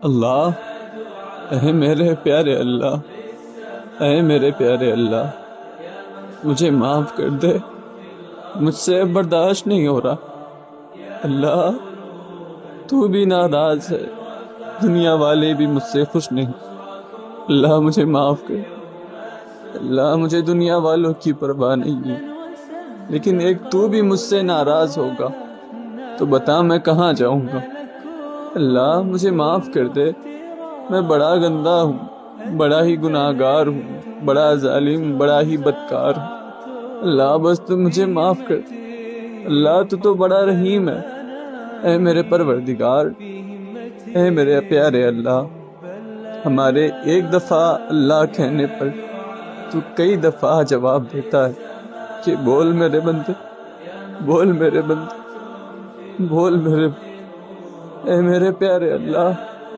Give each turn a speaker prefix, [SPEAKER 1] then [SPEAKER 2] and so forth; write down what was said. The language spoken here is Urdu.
[SPEAKER 1] اللہ، اے میرے پیارے اللہ، اے میرے پیارے اللہ، مجھے معاف کر دے، مجھ سے برداشت نہیں ہو رہا۔ اللہ، تو بھی ناراض ہے، دنیا والے بھی مجھ سے خوش نہیں۔ اللہ مجھے معاف کر دے۔ اللہ، مجھے دنیا والوں کی پرواہ نہیں ہے، لیکن ایک تو بھی مجھ سے ناراض ہوگا تو بتا میں کہاں جاؤں گا۔ اللہ مجھے معاف کر دے، میں بڑا گندہ ہوں، بڑا ہی گناہ گار ہوں، بڑا ظالم، بڑا ہی بدکار ہوں۔ اللہ بس تو مجھے معاف کر دے۔ اللہ تو بڑا رحیم ہے۔ اے میرے پروردگار، اے میرے پیارے اللہ، ہمارے ایک دفعہ اللہ کہنے پر تو کئی دفعہ جواب دیتا ہے کہ بول میرے بندے، بول میرے بندے، بول میرے، اے میرے پیارے اللہ،